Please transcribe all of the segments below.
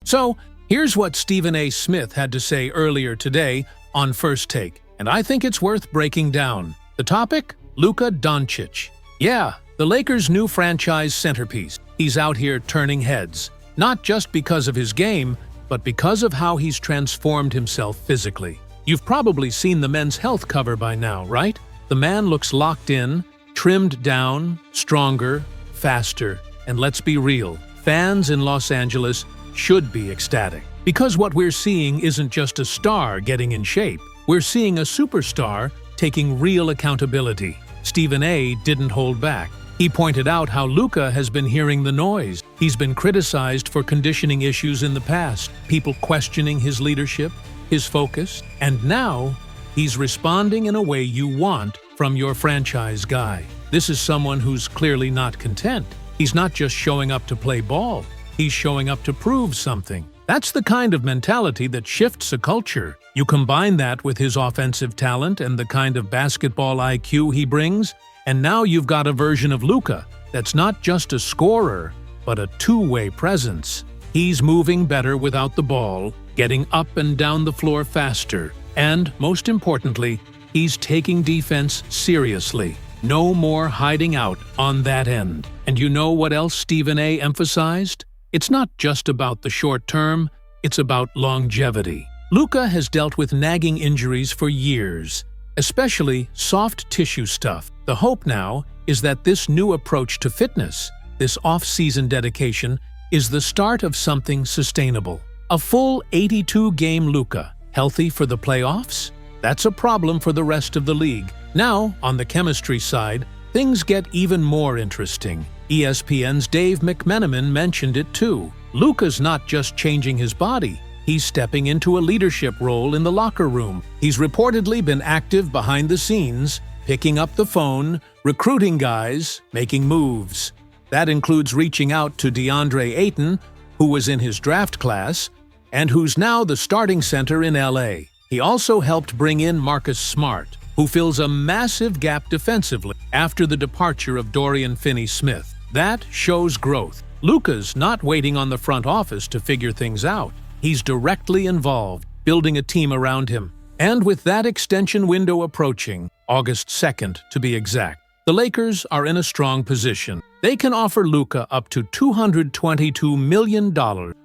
So, here's what Stephen A. Smith had to say earlier today on First Take, and I think it's worth breaking down. The topic? Luka Doncic. Yeah, the Lakers' new franchise centerpiece. He's out here turning heads, not just because of his game, but because of how he's transformed himself physically. You've probably seen the men's health cover by now, right? The man looks locked in, trimmed down, stronger, faster, and let's be real, fans in Los Angeles should be ecstatic. Because what we're seeing isn't just a star getting in shape, we're seeing a superstar taking real accountability. Stephen A. didn't hold back. He pointed out how Luka has been hearing the noise. He's been criticized for conditioning issues in the past, people questioning his leadership, his focus, and now he's responding in a way you want from your franchise guy. This is someone who's clearly not content. He's not just showing up to play ball, he's showing up to prove something. That's the kind of mentality that shifts a culture. You combine that with his offensive talent and the kind of basketball IQ he brings, and now you've got a version of Luka that's not just a scorer, but a two-way presence. He's moving better without the ball, getting up and down the floor faster, and, most importantly, he's taking defense seriously. No more hiding out on that end. And you know what else Stephen A. emphasized? It's not just about the short term, it's about longevity. Luka has dealt with nagging injuries for years, especially soft tissue stuff. The hope now is that this new approach to fitness, this off-season dedication, is the start of something sustainable. A full 82-game Luka, healthy for the playoffs? That's a problem for the rest of the league. Now, on the chemistry side, things get even more interesting. ESPN's Dave McMenamin mentioned it too. Luka's not just changing his body, he's stepping into a leadership role in the locker room. He's reportedly been active behind the scenes, picking up the phone, recruiting guys, making moves. That includes reaching out to DeAndre Ayton, who was in his draft class, and who's now the starting center in LA. He also helped bring in Marcus Smart, who fills a massive gap defensively after the departure of Dorian Finney-Smith. That shows growth. Luka's not waiting on the front office to figure things out. He's directly involved, building a team around him. And with that extension window approaching, August 2nd to be exact, the Lakers are in a strong position. They can offer Luka up to $222 million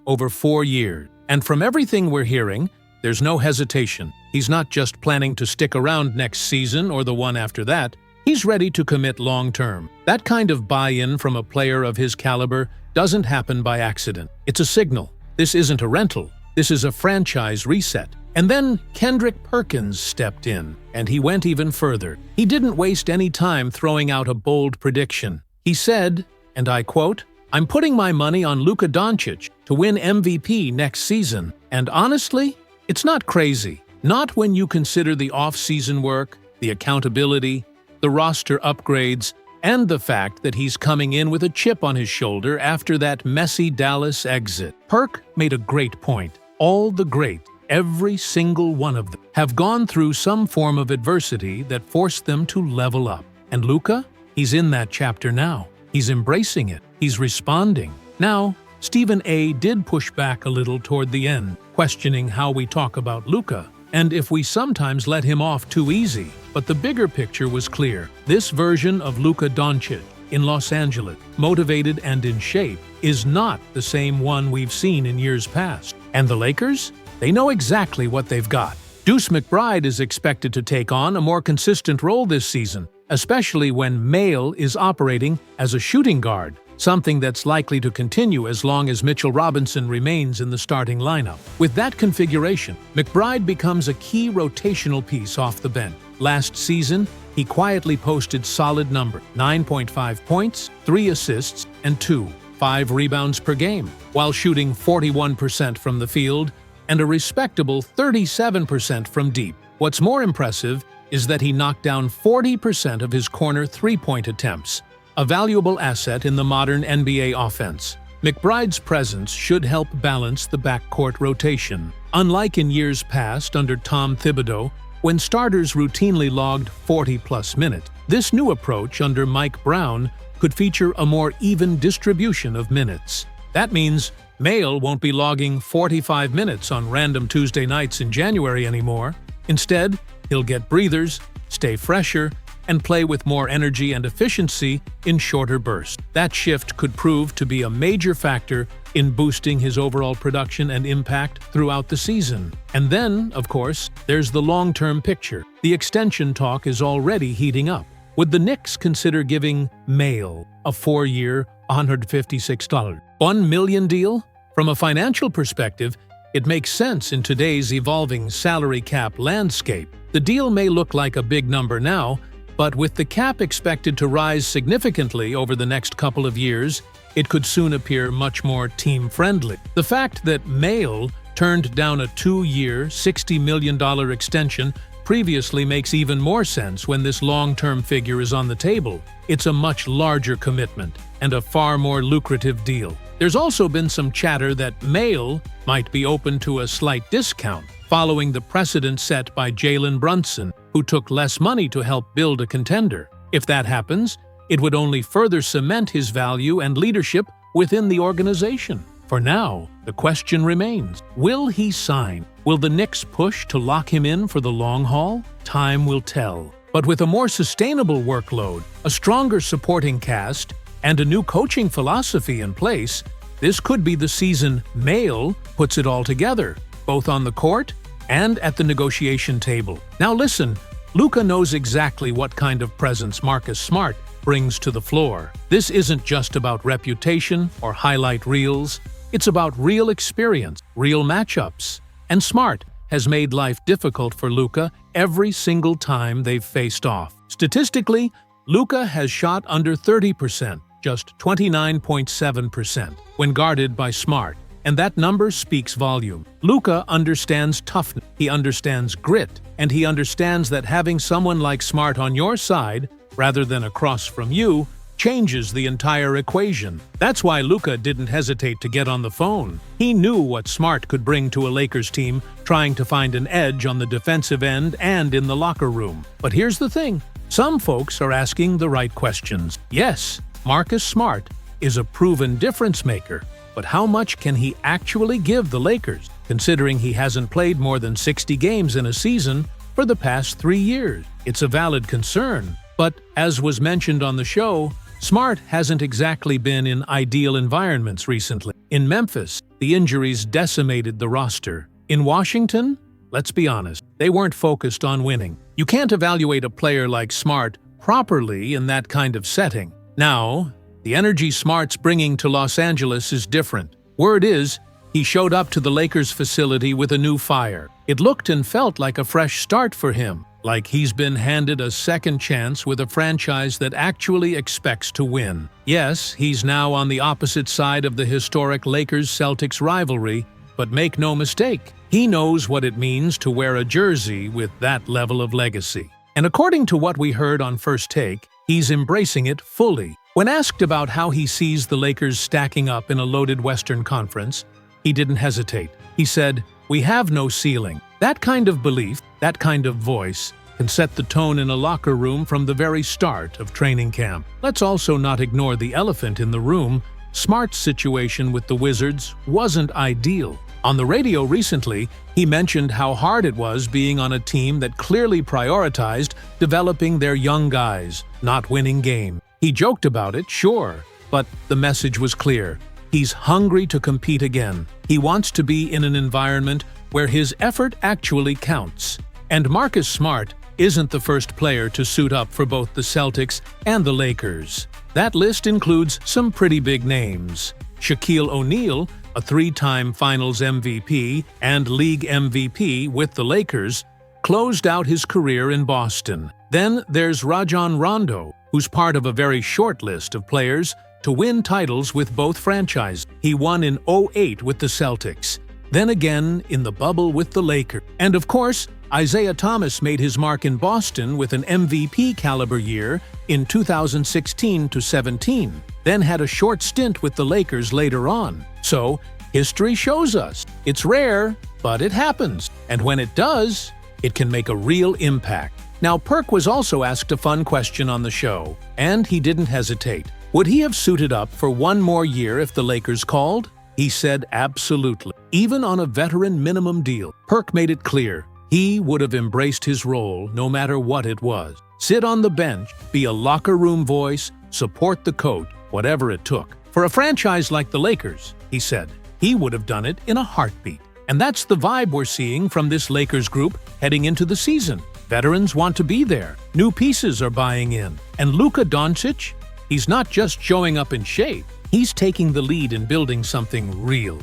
over 4 years. And from everything we're hearing, there's no hesitation. He's not just planning to stick around next season or the one after that. He's ready to commit long-term. That kind of buy-in from a player of his caliber doesn't happen by accident. It's a signal. This isn't a rental. This is a franchise reset. And then Kendrick Perkins stepped in, and he went even further. He didn't waste any time throwing out a bold prediction. He said, and I quote, "I'm putting my money on Luka Doncic to win MVP next season. And honestly, it's not crazy. Not when you consider the off-season work, the accountability, the roster upgrades, and the fact that he's coming in with a chip on his shoulder after that messy Dallas exit." Perk made a great point. All the greats, every single one of them, have gone through some form of adversity that forced them to level up. And Luka? He's in that chapter now. He's embracing it. He's responding. Now, Stephen A. did push back a little toward the end, questioning how we talk about Luka, and if we sometimes let him off too easy. But the bigger picture was clear. This version of Luka Doncic in Los Angeles, motivated and in shape, is not the same one we've seen in years past. And the Lakers? They know exactly what they've got. Deuce McBride is expected to take on a more consistent role this season, especially when Mail is operating as a shooting guard, something that's likely to continue as long as Mitchell Robinson remains in the starting lineup. With that configuration, McBride becomes a key rotational piece off the bench. Last season, he quietly posted solid numbers: 9.5 points, 3 assists, and 2.5 rebounds per game, while shooting 41% from the field and a respectable 37% from deep. What's more impressive is that he knocked down 40% of his corner three-point attempts, a valuable asset in the modern NBA offense. McBride's presence should help balance the backcourt rotation. Unlike in years past under Tom Thibodeau, when starters routinely logged 40-plus minutes, this new approach under Mike Brown could feature a more even distribution of minutes. That means Mail won't be logging 45 minutes on random Tuesday nights in January anymore. Instead, he'll get breathers, stay fresher, and play with more energy and efficiency in shorter bursts. That shift could prove to be a major factor in boosting his overall production and impact throughout the season. And then, of course, there's the long-term picture. The extension talk is already heating up. Would the Knicks consider giving Mail a 4-year, $156, $1 million deal? From a financial perspective, it makes sense in today's evolving salary cap landscape. The deal may look like a big number now, but with the cap expected to rise significantly over the next couple of years, it could soon appear much more team-friendly. The fact that Mail turned down a 2-year, $60 million extension previously makes even more sense when this long-term figure is on the table. It's a much larger commitment and a far more lucrative deal. There's also been some chatter that Mail might be open to a slight discount, following the precedent set by Jalen Brunson, who took less money to help build a contender. If that happens, it would only further cement his value and leadership within the organization. For now, the question remains, will he sign? Will the Knicks push to lock him in for the long haul? Time will tell. But with a more sustainable workload, a stronger supporting cast, and a new coaching philosophy in place, this could be the season Mail puts it all together, both on the court and at the negotiation table. Now listen, Luka knows exactly what kind of presence Marcus Smart brings to the floor. This isn't just about reputation or highlight reels. It's about real experience, real matchups. And Smart has made life difficult for Luka every single time they've faced off. Statistically, Luka has shot under 30%, just 29.7%, when guarded by Smart. And that number speaks volume. Luka understands toughness, he understands grit, and he understands that having someone like Smart on your side, rather than across from you, changes the entire equation. That's why Luka didn't hesitate to get on the phone. He knew what Smart could bring to a Lakers team trying to find an edge on the defensive end and in the locker room. But here's the thing. Some folks are asking the right questions. Yes, Marcus Smart is a proven difference maker, but how much can he actually give the Lakers, considering he hasn't played more than 60 games in a season for the past 3 years? It's a valid concern, but as was mentioned on the show, Smart hasn't exactly been in ideal environments recently. In Memphis, the injuries decimated the roster. In Washington, let's be honest, they weren't focused on winning. You can't evaluate a player like Smart properly in that kind of setting. Now, the energy Smart's bringing to Los Angeles is different. Word is, he showed up to the Lakers facility with a new fire. It looked and felt like a fresh start for him, like he's been handed a second chance with a franchise that actually expects to win. Yes, he's now on the opposite side of the historic Lakers-Celtics rivalry, but make no mistake, he knows what it means to wear a jersey with that level of legacy. And according to what we heard on First Take, he's embracing it fully. When asked about how he sees the Lakers stacking up in a loaded Western Conference, he didn't hesitate. He said, "We have no ceiling." That kind of belief, that kind of voice, can set the tone in a locker room from the very start of training camp. Let's also not ignore the elephant in the room. Smart's situation with the Wizards wasn't ideal. On the radio recently, he mentioned how hard it was being on a team that clearly prioritized developing their young guys, not winning games. He joked about it, sure, but the message was clear. He's hungry to compete again. He wants to be in an environment where his effort actually counts. And Marcus Smart isn't the first player to suit up for both the Celtics and the Lakers. That list includes some pretty big names. Shaquille O'Neal, a 3-time Finals MVP and League MVP with the Lakers, closed out his career in Boston. Then there's Rajon Rondo, who's part of a very short list of players to win titles with both franchises. He won in '08 with the Celtics, then again in the bubble with the Lakers. And of course, Isaiah Thomas made his mark in Boston with an MVP-caliber year in 2016-17, then had a short stint with the Lakers later on. So, history shows us. It's rare, but it happens. And when it does, it can make a real impact. Now, Perk was also asked a fun question on the show, and he didn't hesitate. Would he have suited up for one more year if the Lakers called? He said absolutely. Even on a veteran minimum deal, Perk made it clear he would have embraced his role no matter what it was. Sit on the bench, be a locker room voice, support the coach, whatever it took. For a franchise like the Lakers, he said, he would have done it in a heartbeat. And that's the vibe we're seeing from this Lakers group heading into the season. Veterans want to be there. New pieces are buying in. And Luka Doncic, he's not just showing up in shape. He's taking the lead in building something real.